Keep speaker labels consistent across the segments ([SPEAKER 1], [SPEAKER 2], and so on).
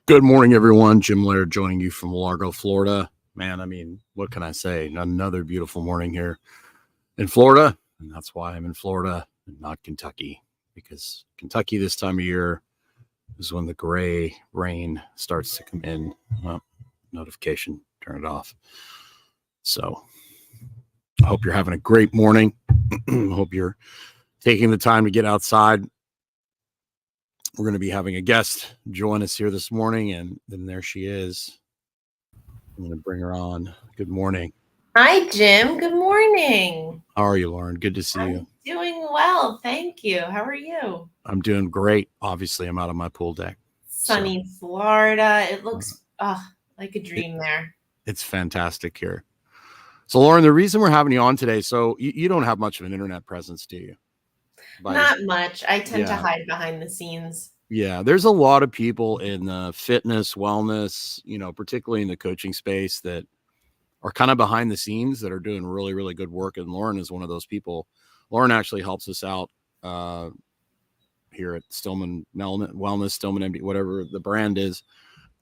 [SPEAKER 1] Good morning, everyone. Jim Laird joining you from Largo, Florida. Man, I mean, what can I say? Another beautiful morning here in Florida. And that's why I'm in Florida and not Kentucky, because Kentucky this time of year is when the gray rain starts to come in. Well, notification, turn it off. So I hope you're having a great morning. Hope you're taking the time to get outside. We're going to be having a guest join us here this morning, and then there she is. I'm going to bring her on. Good morning.
[SPEAKER 2] Hi, Jim. Good morning.
[SPEAKER 1] How are you, Lauren? Good to see you.
[SPEAKER 2] I'm doing well. Thank you. How are you?
[SPEAKER 1] I'm doing great. Obviously, I'm out on my pool deck.
[SPEAKER 2] Sunny Florida. It looks like a dream there.
[SPEAKER 1] It's fantastic here. So, Lauren, the reason we're having you on today, so you don't have much of an internet presence, do you?
[SPEAKER 2] Not much. I tend to hide behind the scenes.
[SPEAKER 1] Yeah, there's a lot of people in fitness, wellness, particularly in the coaching space that are kind of behind the scenes that are doing really, really good work. And Lauren is one of those people. Lauren actually helps us out here at Stillman Wellness, Stillman MD, whatever the brand is.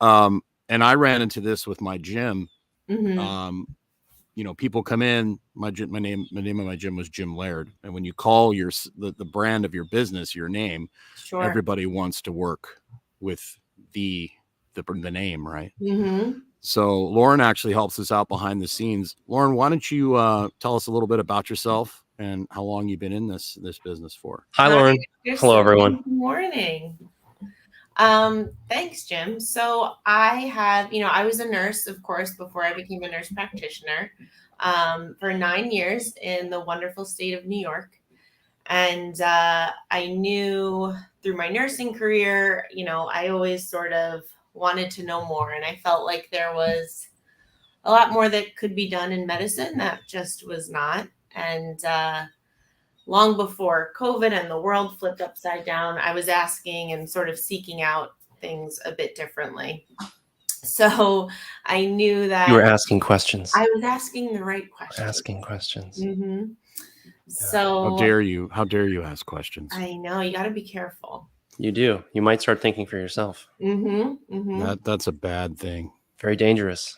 [SPEAKER 1] And I ran into this with my gym.
[SPEAKER 2] Mm-hmm.
[SPEAKER 1] People come in. My name of my gym was Jim Laird, and when you call the brand of your business your name,
[SPEAKER 2] Sure.
[SPEAKER 1] Everybody wants to work with the name, right?
[SPEAKER 2] Mm-hmm.
[SPEAKER 1] So Lauren actually helps us out behind the scenes. Lauren, why don't you tell us a little bit about yourself and how long you've been in this business for?
[SPEAKER 3] Hi, Lauren. Hello, everyone.
[SPEAKER 2] Good morning. Thanks, Jim. So I have, I was a nurse, of course, before I became a nurse practitioner, for 9 years in the wonderful state of New York. And I knew through my nursing career, I always sort of wanted to know more. And I felt like there was a lot more that could be done in medicine that just was not. And long before COVID and the world flipped upside down, I was asking and sort of seeking out things a bit differently. So I knew that
[SPEAKER 3] you were asking questions.
[SPEAKER 2] I was asking the right questions.
[SPEAKER 3] Asking questions.
[SPEAKER 2] Mm-hmm.
[SPEAKER 3] Yeah.
[SPEAKER 2] So
[SPEAKER 1] How dare you ask questions?
[SPEAKER 2] I know, you got to be careful.
[SPEAKER 3] You do. You might start thinking for yourself.
[SPEAKER 2] Mm-hmm. Mm-hmm.
[SPEAKER 1] That's a bad thing.
[SPEAKER 3] Very dangerous.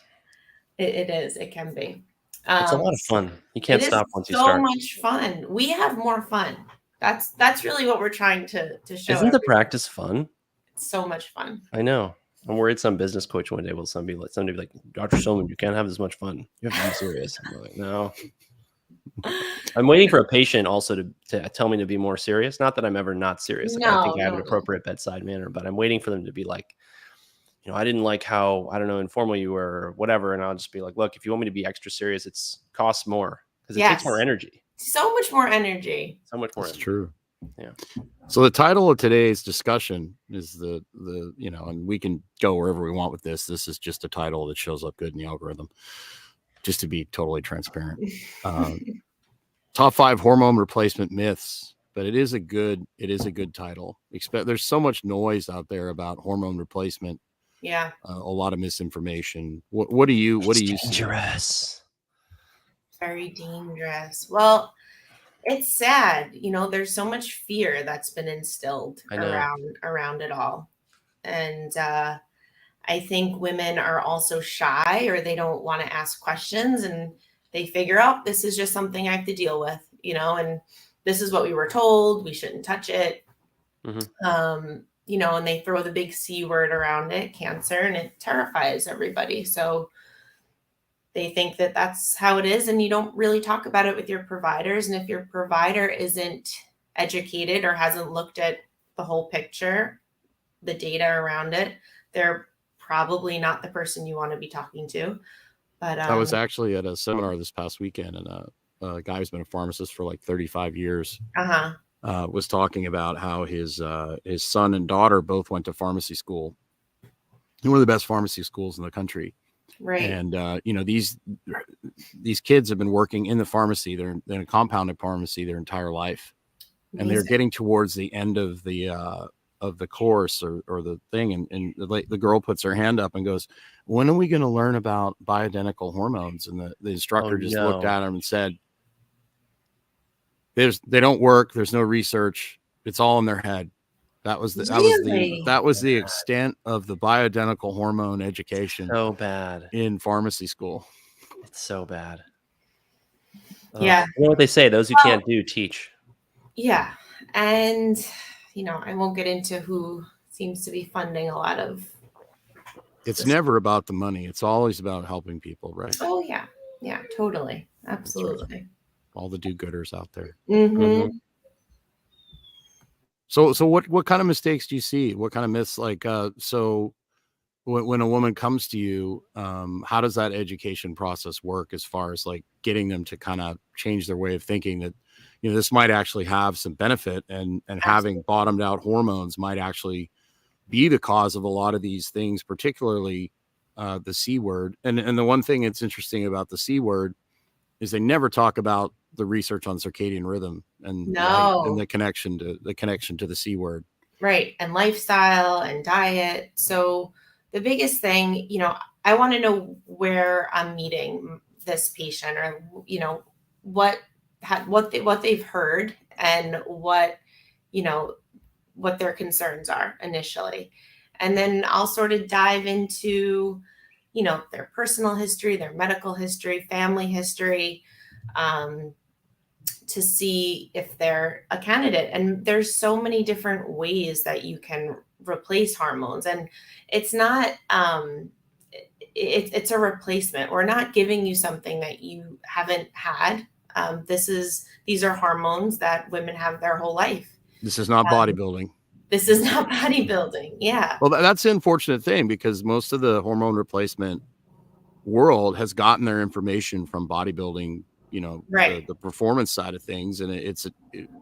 [SPEAKER 2] It is. It can be.
[SPEAKER 3] It's a lot of fun. You can't stop once you start.
[SPEAKER 2] So much fun. We have more fun. That's really what we're trying to show.
[SPEAKER 3] Isn't the practice fun?
[SPEAKER 2] It's so much fun.
[SPEAKER 3] I know. I'm worried some business coach one day will somebody be like, Dr. Stillman, you can't have this much fun. You have to be serious. I'm like, no. I'm waiting for a patient also to tell me to be more serious. Not that I'm ever not serious. I think I have an appropriate bedside manner, but I'm waiting for them to be like, I didn't like how, I don't know, informal you were or whatever. And I'll just be like, look, if you want me to be extra serious, it costs more because it takes more energy.
[SPEAKER 2] So much more energy.
[SPEAKER 3] So much more.
[SPEAKER 1] That's true.
[SPEAKER 3] Yeah.
[SPEAKER 1] So the title of today's discussion is the and we can go wherever we want with this. This is just a title that shows up good in the algorithm, just to be totally transparent. Top 5 hormone replacement myths, but it is a good title. There's so much noise out there about hormone replacement.
[SPEAKER 2] Yeah.
[SPEAKER 1] A lot of misinformation. What do you see?
[SPEAKER 3] Dangerous.
[SPEAKER 2] Very dangerous. Well, it's sad. There's so much fear that's been instilled around it all. And I think women are also shy, or they don't want to ask questions, and they figure out this is just something I have to deal with, and this is what we were told. We shouldn't touch it. Mm-hmm. And they throw the big C word around it, cancer, and it terrifies everybody. So they think that that's how it is, and you don't really talk about it with your providers. And if your provider isn't educated or hasn't looked at the whole picture, the data around it, they're probably not the person you want to be talking to. But
[SPEAKER 1] I was actually at a seminar this past weekend, and a guy who's been a pharmacist for like 35 years was talking about how his son and daughter both went to pharmacy school, one of the best pharmacy schools in the country.
[SPEAKER 2] Right.
[SPEAKER 1] And these kids have been working in the pharmacy. They're in a compounded pharmacy their entire life, and they're getting towards the end of the course or the thing, and the girl puts her hand up and goes, "When are we going to learn about bioidentical hormones?" And the instructor looked at him and said, they don't work. There's no research. It's all in their head. That was
[SPEAKER 2] Really?
[SPEAKER 1] the extent of the bioidentical hormone education
[SPEAKER 3] So bad.
[SPEAKER 1] in pharmacy school.
[SPEAKER 3] It's so bad.
[SPEAKER 2] Yeah.
[SPEAKER 3] You know what they say, those who can't do, teach.
[SPEAKER 2] Yeah. And, I won't get into who seems to be funding a lot of.
[SPEAKER 1] It's never about the money. It's always about helping people, right?
[SPEAKER 2] Oh, yeah. Yeah, totally. Absolutely.
[SPEAKER 1] Right. All the do-gooders out there.
[SPEAKER 2] Mm-hmm.
[SPEAKER 1] So what kind of mistakes do you see? What kind of myths? Like, so when a woman comes to you, how does that education process work as far as like getting them to kind of change their way of thinking that, this might actually have some benefit, and having bottomed out hormones might actually be the cause of a lot of these things, particularly the C word. And the one thing that's interesting about the C word is they never talk about the research on circadian rhythm and the connection to the C word.
[SPEAKER 2] Right. And lifestyle and diet. So the biggest thing, I want to know where I'm meeting this patient, or, what they've heard, and what their concerns are initially. And then I'll sort of dive into, their personal history, their medical history, family history, to see if they're a candidate. And there's so many different ways that you can replace hormones. And it's not, it's a replacement. We're not giving you something that you haven't had. These are hormones that women have their whole life.
[SPEAKER 1] This is not bodybuilding.
[SPEAKER 2] This is not bodybuilding. Yeah.
[SPEAKER 1] Well, that's the unfortunate thing, because most of the hormone replacement world has gotten their information from bodybuilding,
[SPEAKER 2] Right.
[SPEAKER 1] the performance side of things. And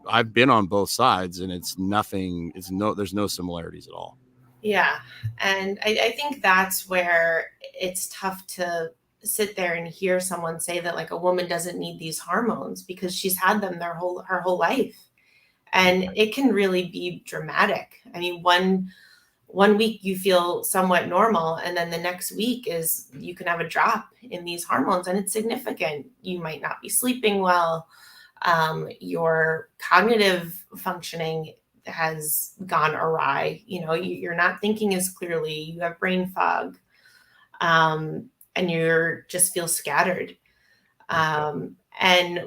[SPEAKER 1] I've been on both sides, and there's no similarities at all.
[SPEAKER 2] Yeah. And I think that's where it's tough to sit there and hear someone say that, like, a woman doesn't need these hormones because she's had them her whole life. And it can really be dramatic. I mean, one week you feel somewhat normal, and then the next week is you can have a drop in these hormones, and it's significant. You might not be sleeping well. Your cognitive functioning has gone awry. You're not thinking as clearly. You have brain fog, and you're just feel scattered. And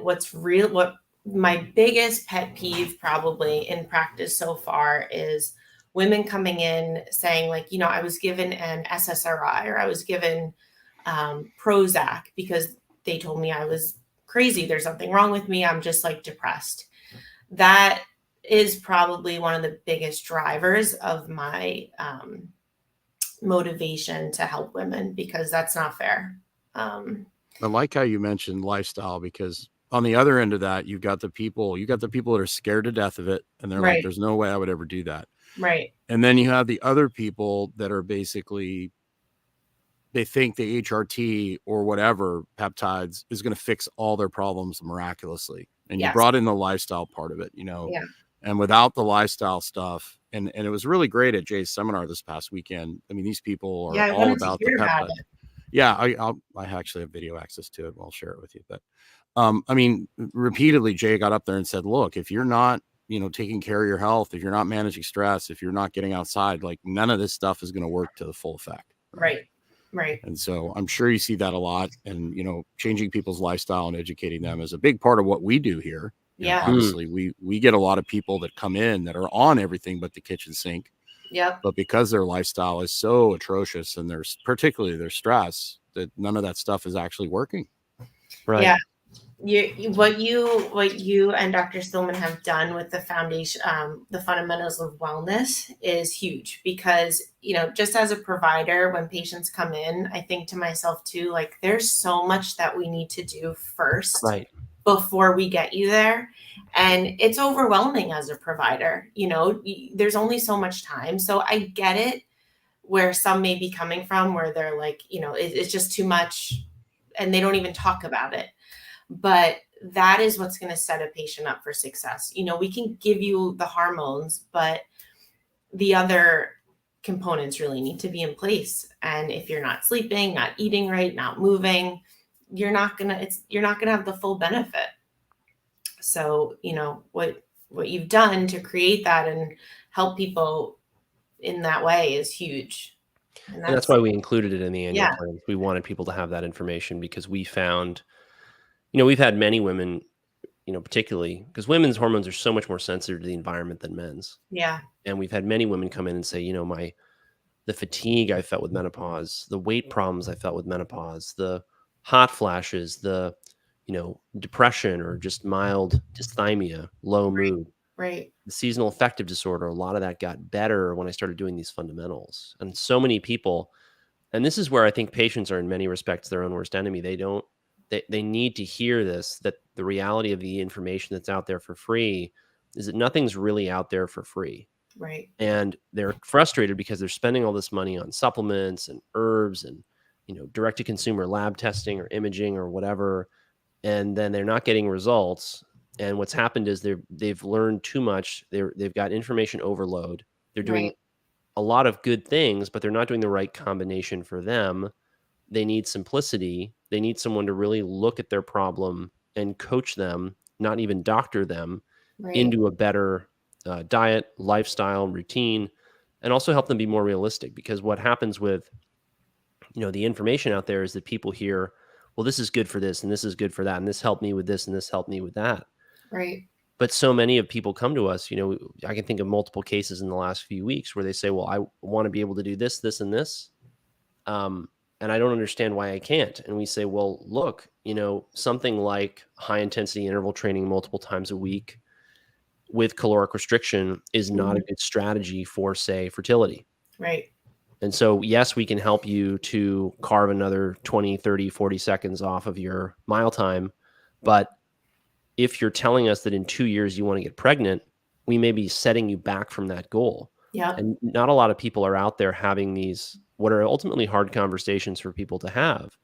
[SPEAKER 2] what my biggest pet peeve probably in practice so far is women coming in saying, like, I was given an SSRI, or I was given Prozac because they told me I was crazy. There's something wrong with me. I'm just like depressed. That is probably one of the biggest drivers of my motivation to help women, because that's not fair.
[SPEAKER 1] I like how you mentioned lifestyle, because on the other end of that, you got the people that are scared to death of it, and they're like, there's no way I would ever do that.
[SPEAKER 2] Right.
[SPEAKER 1] And then you have the other people that are basically, they think the HRT or whatever peptides is going to fix all their problems miraculously. And you brought in the lifestyle part of it, and without the lifestyle stuff, and it was really great at Jay's seminar this past weekend. I mean, these people are all about the peptide. Yeah, I actually have video access to it. I'll share it with you. But I mean, repeatedly, Jay got up there and said, look, if you're not, taking care of your health, if you're not managing stress, if you're not getting outside, like, none of this stuff is going to work to the full effect.
[SPEAKER 2] Right.
[SPEAKER 1] And so I'm sure you see that a lot. And, changing people's lifestyle and educating them is a big part of what we do here. Obviously, we get a lot of people that come in that are on everything but the kitchen sink.
[SPEAKER 2] Yep.
[SPEAKER 1] But because their lifestyle is so atrocious, and particularly their stress, that none of that stuff is actually working.
[SPEAKER 3] Right.
[SPEAKER 2] Yeah. What you and Dr. Stillman have done with the foundation, the fundamentals of wellness, is huge, because, just as a provider, when patients come in, I think to myself too, like, there's so much that we need to do first before we get you there. And it's overwhelming as a provider. There's only so much time. So I get it, where some may be coming from, where they're like, it's just too much, and they don't even talk about it. But that is what's going to set a patient up for success. We can give you the hormones, but the other components really need to be in place. And if you're not sleeping, not eating right, not moving, you're not going to have the full benefit. So, what you've done to create that and help people in that way is huge.
[SPEAKER 3] And that's why we included it in the annual
[SPEAKER 2] Yeah.
[SPEAKER 3] plan. We wanted people to have that information because we found, we've had many women, particularly because women's hormones are so much more sensitive to the environment than men's.
[SPEAKER 2] Yeah.
[SPEAKER 3] And we've had many women come in and say, the fatigue I felt with menopause, the weight problems I felt with menopause, the hot flashes, the, depression or just mild dysthymia, low mood,
[SPEAKER 2] Right.
[SPEAKER 3] the seasonal affective disorder, a lot of that got better when I started doing these fundamentals. And so many people, and this is where I think patients are in many respects their own worst enemy. They need to hear this, that the reality of the information that's out there for free is that nothing's really out there for free.
[SPEAKER 2] Right.
[SPEAKER 3] And they're frustrated because they're spending all this money on supplements and herbs and, direct to consumer lab testing or imaging or whatever. And then they're not getting results. And what's happened is they've learned too much. They've got information overload. They're doing a lot of good things, but they're not doing the right combination for them. They need simplicity. They need someone to really look at their problem and coach them, not even doctor them, into a better diet, lifestyle, routine, and also help them be more realistic. Because what happens with, the information out there is that people hear, well, this is good for this, and this is good for that, and this helped me with this, and this helped me with that.
[SPEAKER 2] Right.
[SPEAKER 3] But so many of people come to us, I can think of multiple cases in the last few weeks where they say, well, I want to be able to do this, this, and this. And I don't understand why I can't. And we say, well, look, something like high intensity interval training multiple times a week with caloric restriction is not a good strategy for, say, fertility.
[SPEAKER 2] Right.
[SPEAKER 3] And so, yes, we can help you to carve another 20, 30, 40 seconds off of your mile time. But if you're telling us that in 2 years you want to get pregnant, we may be setting you back from that goal.
[SPEAKER 2] Yeah.
[SPEAKER 3] And not a lot of people are out there having these, what are ultimately hard conversations for people to have,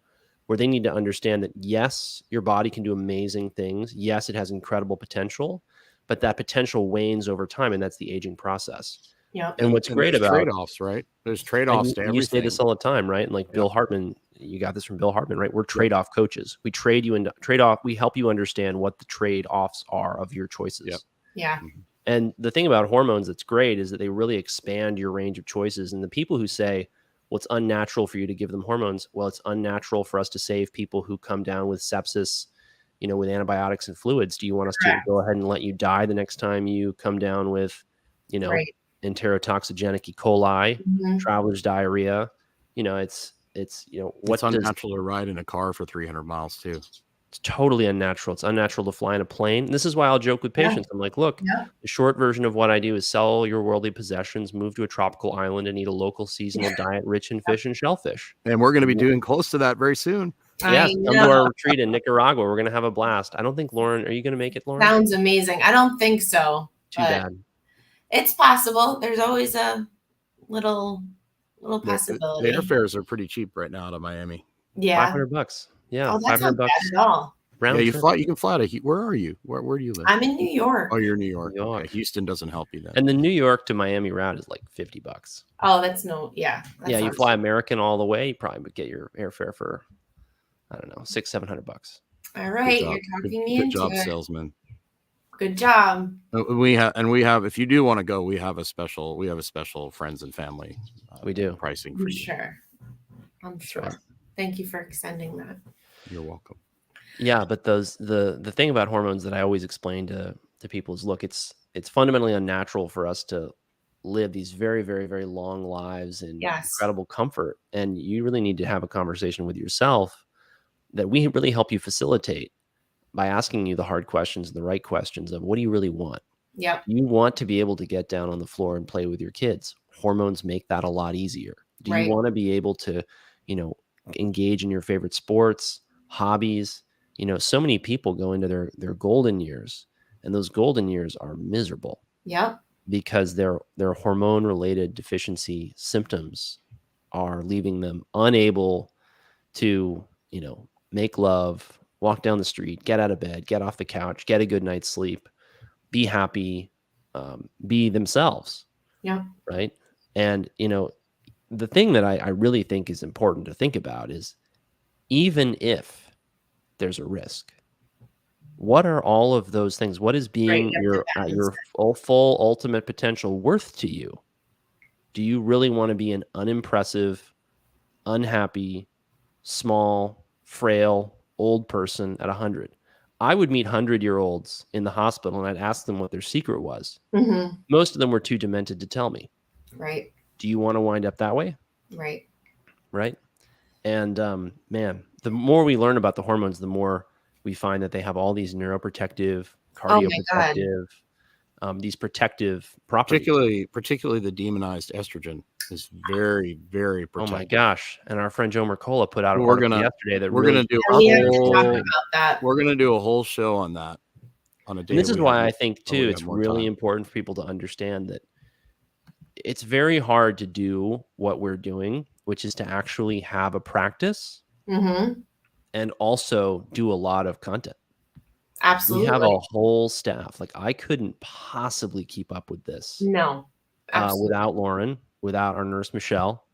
[SPEAKER 3] where they need to understand that, yes, your body can do amazing things. Yes, it has incredible potential, but that potential wanes over time, and that's the aging process.
[SPEAKER 2] Yeah.
[SPEAKER 3] And what's great about
[SPEAKER 1] trade-offs, right? There's trade-offs to everything.
[SPEAKER 3] You say this all the time, right? And like Bill Hartman, you got this from Bill Hartman, right? We're trade-off coaches. We trade you into trade-off. We help you understand what the trade-offs are of your choices.
[SPEAKER 1] Yep.
[SPEAKER 2] Yeah.
[SPEAKER 3] And the thing about hormones that's great is that they really expand your range of choices. And the people who say, well, it's unnatural for you to give them hormones. Well, it's unnatural for us to save people who come down with sepsis, with antibiotics and fluids. Do you want us to go ahead and let you die the next time you come down with, enterotoxigenic E. coli, traveler's diarrhea? It's
[SPEAKER 1] unnatural to ride in a car for 300 miles too.
[SPEAKER 3] It's totally unnatural. It's unnatural to fly in a plane. This is why I'll joke with patients. I'm like, look, the short version of what I do is sell your worldly possessions, move to a tropical island, and eat a local seasonal diet rich in fish and shellfish.
[SPEAKER 1] And we're going to be doing close to that very soon.
[SPEAKER 3] Yes, come to our retreat in Nicaragua. We're going to have a blast. I don't think, Lauren, are you going to make it, Lauren?
[SPEAKER 2] Sounds amazing. I don't think so.
[SPEAKER 3] Too bad.
[SPEAKER 2] It's possible. There's always a little possibility.
[SPEAKER 1] The airfares are pretty cheap right now out of Miami.
[SPEAKER 2] Yeah.
[SPEAKER 3] $500. Yeah.
[SPEAKER 2] Oh, that's not bad at all.
[SPEAKER 1] You can fly to, where are you? Where do you live?
[SPEAKER 2] I'm in New York.
[SPEAKER 1] Oh, you're in New York. Okay. Houston doesn't help you then.
[SPEAKER 3] And the New York to Miami route is like $50.
[SPEAKER 2] Oh, that's
[SPEAKER 3] you fly American all the way, you probably would get your airfare for, I don't know, $600-700.
[SPEAKER 2] All right, you're talking me into it.
[SPEAKER 1] Good job, salesman.
[SPEAKER 2] Good job.
[SPEAKER 1] We have if you do want to go, we have a special friends and family
[SPEAKER 3] we do
[SPEAKER 1] pricing for you.
[SPEAKER 2] Sure. I'm sure. Thank you for extending that.
[SPEAKER 1] You're welcome.
[SPEAKER 3] Yeah, but the thing about hormones that I always explain to people is, look, it's fundamentally unnatural for us to live these very, very, very long lives in incredible comfort. And you really need to have a conversation with yourself that we really help you facilitate by asking you the hard questions and the right questions of, what do you really want?
[SPEAKER 2] Yep.
[SPEAKER 3] You want to be able to get down on the floor and play with your kids. Hormones make that a lot easier. Do you want to be able to, engage in your favorite sports, hobbies? So many people go into their golden years, and those golden years are miserable.
[SPEAKER 2] Yep.
[SPEAKER 3] Because their hormone related deficiency symptoms are leaving them unable to, make love, walk down the street, get out of bed, get off the couch, get a good night's sleep, be happy, be themselves.
[SPEAKER 2] Yeah.
[SPEAKER 3] Right. And, the thing that I really think is important to think about is, even if there's a risk, what are all of those things? What is being
[SPEAKER 2] you have to balance
[SPEAKER 3] your
[SPEAKER 2] it.
[SPEAKER 3] full ultimate potential worth to you? Do you really want to be an unimpressive, unhappy, small, frail, old person at 100? I would meet 100-year-olds in the hospital and I'd ask them what their secret was.
[SPEAKER 2] Mhm.
[SPEAKER 3] Most of them were too demented to tell me.
[SPEAKER 2] Right.
[SPEAKER 3] Do you want to wind up that way?
[SPEAKER 2] Right.
[SPEAKER 3] Right. And man, the more we learn about the hormones, the more we find that they have all these neuroprotective,
[SPEAKER 2] Oh my God.
[SPEAKER 3] cardioprotective, these protective properties.
[SPEAKER 1] Particularly the demonized estrogen is very, very
[SPEAKER 3] Oh my
[SPEAKER 1] protective.
[SPEAKER 3] gosh. And our friend Joe Mercola put out an
[SPEAKER 1] We're
[SPEAKER 3] article
[SPEAKER 1] gonna
[SPEAKER 3] yesterday that
[SPEAKER 1] we're
[SPEAKER 3] really
[SPEAKER 1] gonna do
[SPEAKER 2] And
[SPEAKER 1] a
[SPEAKER 2] we have to talk
[SPEAKER 1] whole
[SPEAKER 2] about that.
[SPEAKER 1] we're gonna do a whole show on that on a day.
[SPEAKER 3] and this is
[SPEAKER 1] we
[SPEAKER 3] why
[SPEAKER 1] have-
[SPEAKER 3] I think
[SPEAKER 1] we
[SPEAKER 3] too,
[SPEAKER 1] have
[SPEAKER 3] it's
[SPEAKER 1] more
[SPEAKER 3] really
[SPEAKER 1] time.
[SPEAKER 3] important for people to understand that it's very hard to do what we're doing, which is to actually have a practice
[SPEAKER 2] Mm-hmm.
[SPEAKER 3] and also do a lot of content.
[SPEAKER 2] Absolutely.
[SPEAKER 3] We have a whole staff. Like I couldn't possibly keep up with this
[SPEAKER 2] No. Absolutely.
[SPEAKER 3] without Lauren, without our nurse Michelle.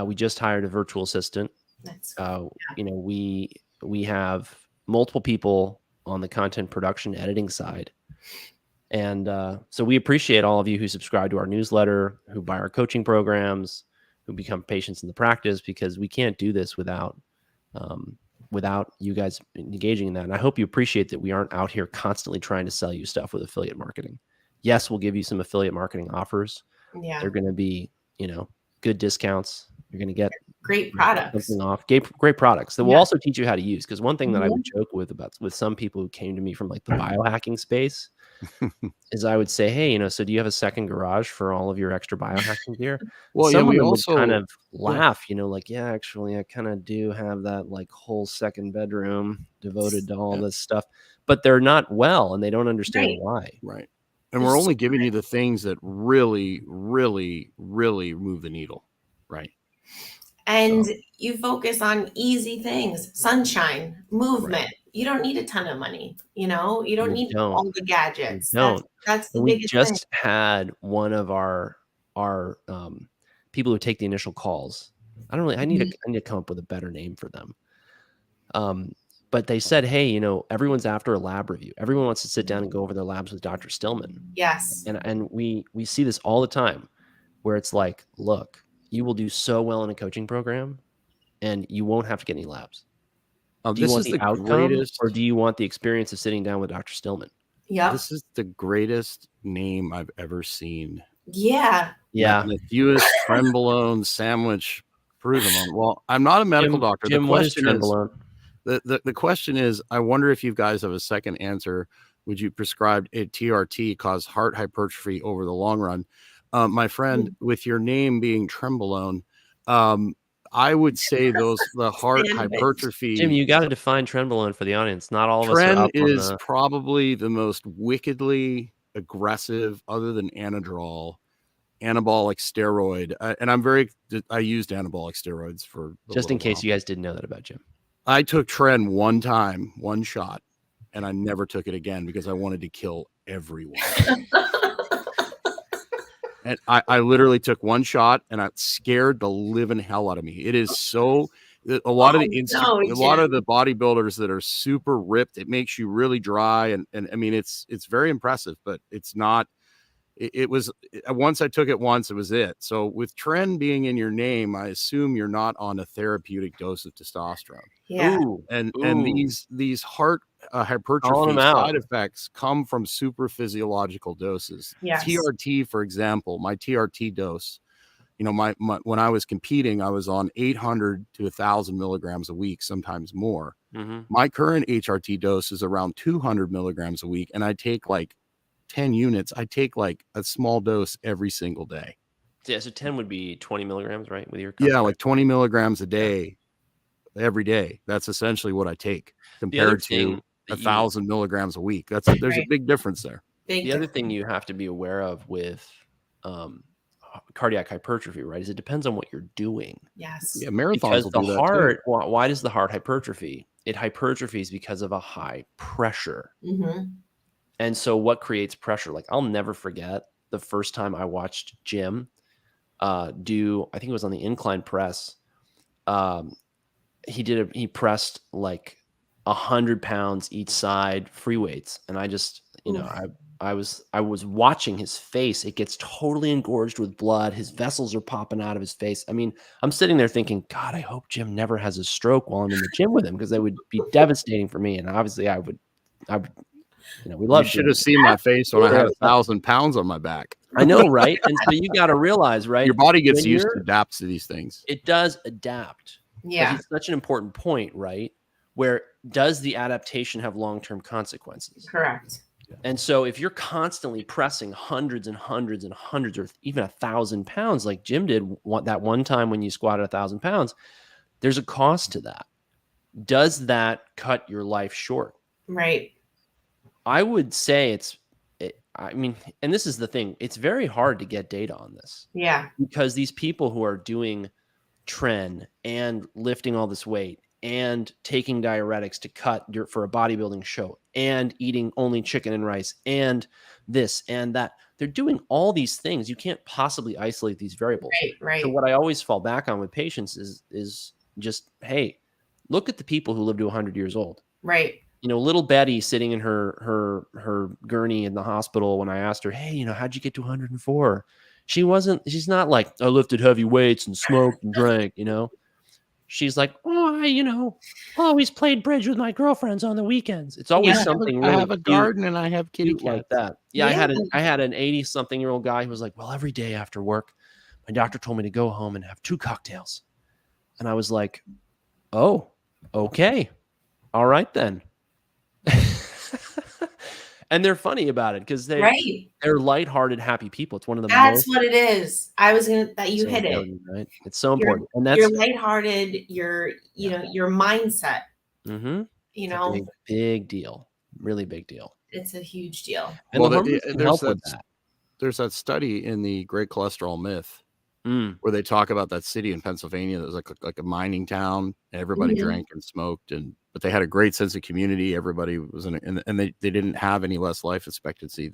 [SPEAKER 3] We just hired a virtual assistant.
[SPEAKER 2] That's
[SPEAKER 3] You know, we have multiple people on the content production editing side. And so we appreciate all of you who subscribe to our newsletter, who buy our coaching programs, who become patients in the practice, because we can't do this without you guys engaging in that. And I hope you appreciate that we aren't out here constantly trying to sell you stuff with affiliate marketing. Yes, we'll give you some affiliate marketing offers.
[SPEAKER 2] yeah.
[SPEAKER 3] They're going to be, good discounts. You're going to get
[SPEAKER 2] Great products.
[SPEAKER 3] something off. Great products that will
[SPEAKER 2] Yeah.
[SPEAKER 3] also teach you how to use. Because one thing that I would joke with some people who came to me from like the biohacking space is I would say, hey, so do you have a second garage for all of your extra biohacking gear?
[SPEAKER 1] Well,
[SPEAKER 3] Some
[SPEAKER 1] yeah,
[SPEAKER 3] of
[SPEAKER 1] we
[SPEAKER 3] them
[SPEAKER 1] also
[SPEAKER 3] would kind of laugh, like, yeah, actually, I kind of do have that like whole second bedroom devoted to all this stuff, but they're not well and they don't understand why.
[SPEAKER 1] Right. And we're only giving you the things that really, really, really move the needle. Right.
[SPEAKER 2] And you focus on easy things, sunshine, movement.
[SPEAKER 3] Right.
[SPEAKER 2] You don't need a ton of money. You don't need all the gadgets.
[SPEAKER 3] Don't.
[SPEAKER 2] That's the
[SPEAKER 3] And we
[SPEAKER 2] biggest
[SPEAKER 3] just
[SPEAKER 2] thing.
[SPEAKER 3] had one of our people who take the initial calls. I need to come up with a better name for them. But they said, hey, everyone's after a lab review. Everyone wants to sit down and go over their labs with Dr. Stillman.
[SPEAKER 2] Yes.
[SPEAKER 3] And we see this all the time where it's like, look, you will do so well in a coaching program and you won't have to get any labs. Do you want the outcome or do you want the experience of sitting down with Dr. Stillman?
[SPEAKER 2] Yeah.
[SPEAKER 1] This is the greatest name I've ever seen.
[SPEAKER 2] Yeah.
[SPEAKER 3] Yeah.
[SPEAKER 1] The fewest trenbolone sandwich proven on. Well, I'm not a medical doctor.
[SPEAKER 3] Jim,
[SPEAKER 1] the
[SPEAKER 3] what is
[SPEAKER 1] question is,
[SPEAKER 3] trenbolone?
[SPEAKER 1] the question is, I wonder if you guys have a second answer. Would you prescribe a TRT cause heart hypertrophy over the long run? My friend, with your name being Trenbolone, I would say the heart hypertrophy.
[SPEAKER 3] Jim, you got to define trenbolone for the audience. Not all of us are
[SPEAKER 1] Tren
[SPEAKER 3] up on
[SPEAKER 1] is probably the most wickedly aggressive, other than Anadrol, anabolic steroid. I used anabolic steroids for
[SPEAKER 3] just in case you guys didn't know that about Jim.
[SPEAKER 1] I took Tren one time, one shot, and I never took it again because I wanted to kill everyone. And I literally took one shot and it scared the living hell out of me. It is so a lot of the bodybuilders that are super ripped, it makes you really dry. And I mean, it's very impressive, but it's not, it was once I took it once, it was it. So with Tren being in your name, I assume you're not on a therapeutic dose of testosterone.
[SPEAKER 2] Yeah.
[SPEAKER 1] And these heart hypertrophy side effects come from super physiological doses.
[SPEAKER 2] Yes.
[SPEAKER 1] TRT, for example, my TRT dose, my when I was competing, I was on 800 to 1,000 milligrams a week, sometimes more. My current HRT dose is around 200 milligrams a week, and I take like 10 units. I take like a small dose every single day.
[SPEAKER 3] Yeah, so 10 would be 20 milligrams, right? With your
[SPEAKER 1] like 20 milligrams a day, every day. That's essentially what I take compared to 1,000 milligrams a week. There's a big difference there.
[SPEAKER 3] The other thing you have to be aware of with cardiac hypertrophy, right, is it depends on what you're doing.
[SPEAKER 2] Yes.
[SPEAKER 1] Yeah, marathons
[SPEAKER 3] because
[SPEAKER 1] will
[SPEAKER 3] the
[SPEAKER 1] do that
[SPEAKER 3] heart,
[SPEAKER 1] too.
[SPEAKER 3] why does the heart hypertrophy? It hypertrophies because of a high pressure. And so what creates pressure? Like I'll never forget the first time I watched Jim do, I think it was on the incline press. He pressed like 100 pounds each side free weights. And I just, you know, I was watching his face. It gets totally engorged with blood. His vessels are popping out of his face. I mean, I'm sitting there thinking, God, I hope Jim never has a stroke while I'm in the gym with him, because that would be devastating for me. And obviously I would, you know, we love.
[SPEAKER 1] You should have seen my face when I had 1,000 pounds on my back.
[SPEAKER 3] I know, right? And so you got to realize, right?
[SPEAKER 1] Your body gets used to adapts to these things.
[SPEAKER 3] It does adapt.
[SPEAKER 2] Yeah.
[SPEAKER 3] But it's such an important point, right? Where does the adaptation have long-term consequences?
[SPEAKER 2] Correct.
[SPEAKER 3] And so if you're constantly pressing hundreds and hundreds and hundreds, or even 1,000 pounds, like Jim did that one time when you squatted 1,000 pounds, there's a cost to that. Does that cut your life short?
[SPEAKER 2] Right.
[SPEAKER 3] I would say I mean, and this is the thing, it's very hard to get data on this.
[SPEAKER 2] Yeah.
[SPEAKER 3] Because these people who are doing tren and lifting all this weight and taking diuretics to cut for a bodybuilding show and eating only chicken and rice and this and that, they're doing all these things. You can't possibly isolate these variables.
[SPEAKER 2] Right.
[SPEAKER 3] So what I always fall back on with patients is just, hey, look at the people who live to 100 years old.
[SPEAKER 2] Right.
[SPEAKER 3] You know, little Betty sitting in her gurney in the hospital, when I asked her, hey, you know, how'd you get to 104? She's not like, I lifted heavy weights and smoked and drank, you know. She's like, oh, I always played bridge with my girlfriends on the weekends. It's always something really
[SPEAKER 1] I have a garden and I have kitty cats
[SPEAKER 3] like that. Yeah, I had an 80-something-year-old guy who was like, well, every day after work, my doctor told me to go home and have 2 cocktails. And I was like, oh, okay. All right then. And they're funny about it because they're lighthearted, happy people. It's one of the
[SPEAKER 2] That's what it is. I was gonna you hit it.
[SPEAKER 3] Right? It's so important. And that's
[SPEAKER 2] you're lighthearted, your mindset.
[SPEAKER 3] Mm-hmm.
[SPEAKER 2] You know,
[SPEAKER 3] big deal. Really big deal.
[SPEAKER 2] It's a huge deal.
[SPEAKER 3] And
[SPEAKER 1] there's that study in the Great Cholesterol Myth where they talk about that city in Pennsylvania that was like a mining town. Everybody drank and smoked, but they had a great sense of community. Everybody was and they didn't have any less life expectancy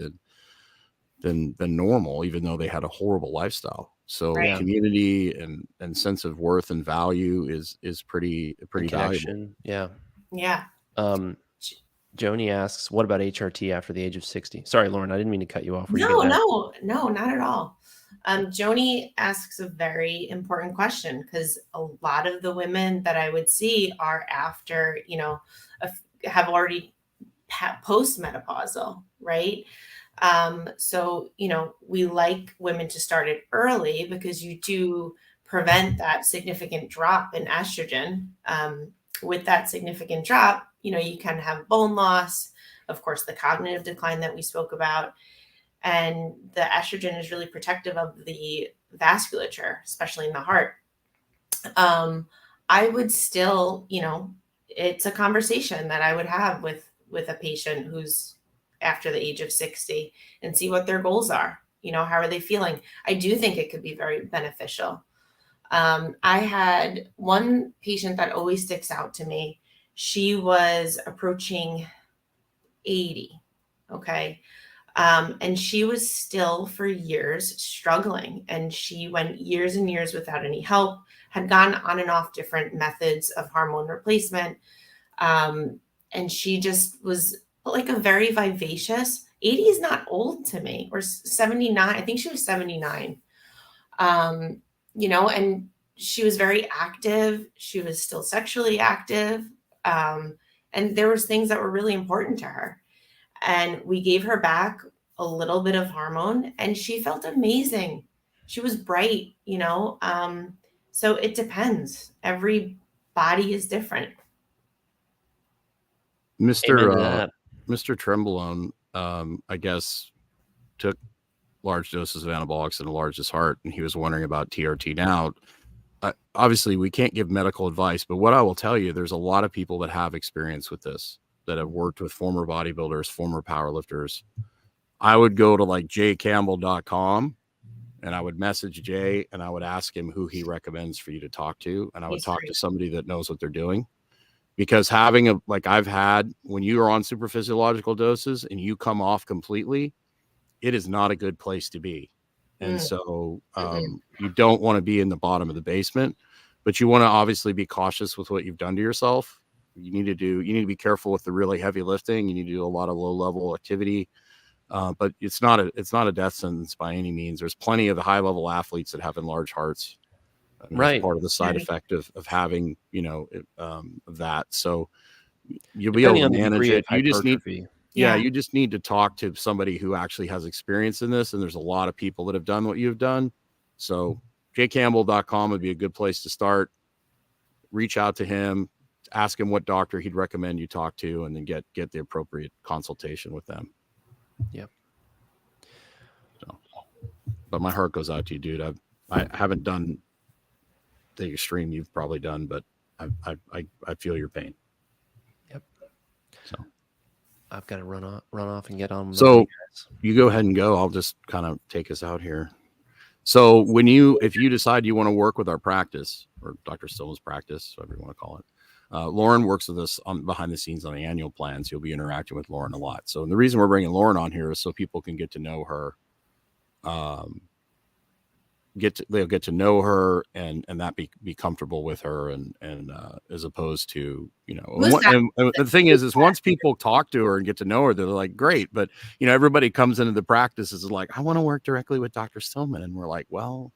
[SPEAKER 1] than normal, even though they had a horrible lifestyle. So community and sense of worth and value is pretty valuable.
[SPEAKER 3] Yeah.
[SPEAKER 2] Yeah.
[SPEAKER 3] Joni asks, what about HRT after the age of 60? Sorry, Lauren, I didn't mean to cut you off.
[SPEAKER 2] No, not at all. Joni asks a very important question, because a lot of the women that I would see are after, have already post-menopausal, right? So, we like women to start it early because you do prevent that significant drop in estrogen. With that significant drop, you can have bone loss, of course, the cognitive decline that we spoke about. And the estrogen is really protective of the vasculature, especially in the heart. I would still, it's a conversation that I would have with a patient who's after the age of 60 and see what their goals are. How are they feeling? I do think it could be very beneficial. I had one patient that always sticks out to me. She was approaching 80. Okay. And she was still for years struggling, and she went years and years without any help, had gone on and off different methods of hormone replacement. And she just was like a very vivacious, 80 is not old to me, or 79. I think she was 79. And she was very active. She was still sexually active. And there was things that were really important to her. And we gave her back a little bit of hormone, and she felt amazing. She was bright, so it depends. Every body is different.
[SPEAKER 1] Mr. Tremblone, I guess, took large doses of anabolics and enlarged his heart, and he was wondering about TRT. Now, obviously, we can't give medical advice, but what I will tell you, there's a lot of people that have experience with this, that have worked with former bodybuilders, former powerlifters. I would go to like jcampbell.com and I would message Jay and I would ask him who he recommends for you to talk to. And I would talk to somebody that knows what they're doing, because having I've had, when you are on super physiological doses and you come off completely, it is not a good place to be. And so you don't want to be in the bottom of the basement, but you want to obviously be cautious with what you've done to yourself. You need to be careful with the really heavy lifting. You need to do a lot of low level activity. But it's not a death sentence by any means. There's plenty of the high level athletes that have enlarged hearts. And
[SPEAKER 3] Right.
[SPEAKER 1] that's part of the side effect of having, that. So you'll be able to manage it. You just need, you just need to talk to somebody who actually has experience in this. And there's a lot of people that have done what you've done. So jcampbell.com would be a good place to start. Reach out to him, ask him what doctor he'd recommend you talk to, and then get the appropriate consultation with them.
[SPEAKER 3] Yep.
[SPEAKER 1] So, but my heart goes out to you, dude. I haven't done the extreme you've probably done, but I feel your pain.
[SPEAKER 3] Yep.
[SPEAKER 1] So
[SPEAKER 3] I've got to run off and get on.
[SPEAKER 1] So you go ahead and go. I'll just kind of take us out here. So if you decide you want to work with our practice, or Dr. Stillman's practice, whatever you want to call it, Lauren works with us behind the scenes on the annual plans. You'll be interacting with Lauren a lot. So the reason we're bringing Lauren on here is so people can get to know her, they'll get to know her and that be comfortable with her and as opposed to, and the thing is once people talk to her and get to know her, they're like, great. But, everybody comes into the practice is like, I want to work directly with Dr. Stillman. And we're like, well,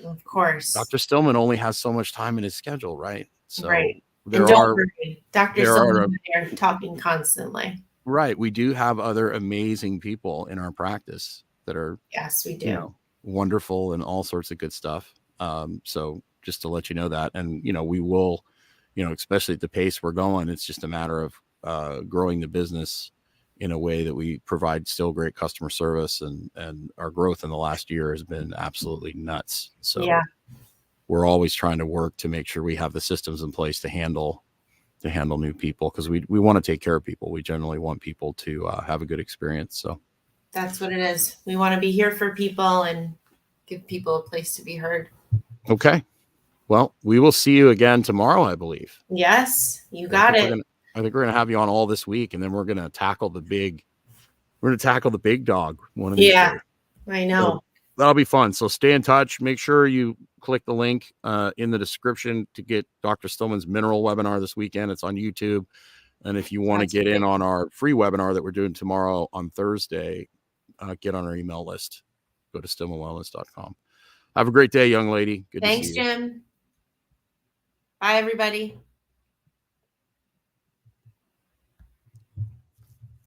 [SPEAKER 2] of course,
[SPEAKER 1] Dr. Stillman only has so much time in his schedule. Right. So
[SPEAKER 2] right. Dr. Stillman, they're talking constantly.
[SPEAKER 1] Right. We do have other amazing people in our practice that are,
[SPEAKER 2] yes, we do.
[SPEAKER 1] Wonderful and all sorts of good stuff. So just to let you know that, and, we will, especially at the pace we're going, it's just a matter of growing the business in a way that we provide still great customer service, and our growth in the last year has been absolutely nuts. So we're always trying to work to make sure we have the systems in place to handle new people, because we want to take care of people. We generally want people to have a good experience. So
[SPEAKER 2] that's what it is. We want to be here for people and give people a place to be heard.
[SPEAKER 1] Okay. Well, we will see you again tomorrow, I believe.
[SPEAKER 2] Yes, you got it.
[SPEAKER 1] I think we're going to have you on all this week, and then we're going to tackle the big dog one of these days.
[SPEAKER 2] I know.
[SPEAKER 1] So that'll be fun. So stay in touch. Make sure you click the link in the description to get Dr. Stillman's mineral webinar this weekend. It's on YouTube. And if you want to get in on our free webinar that we're doing tomorrow on Thursday, get on our email list. Go to stillmanwellness.com. Have a great day, young lady. Good to see you.
[SPEAKER 2] Thanks, Jim. Bye, everybody.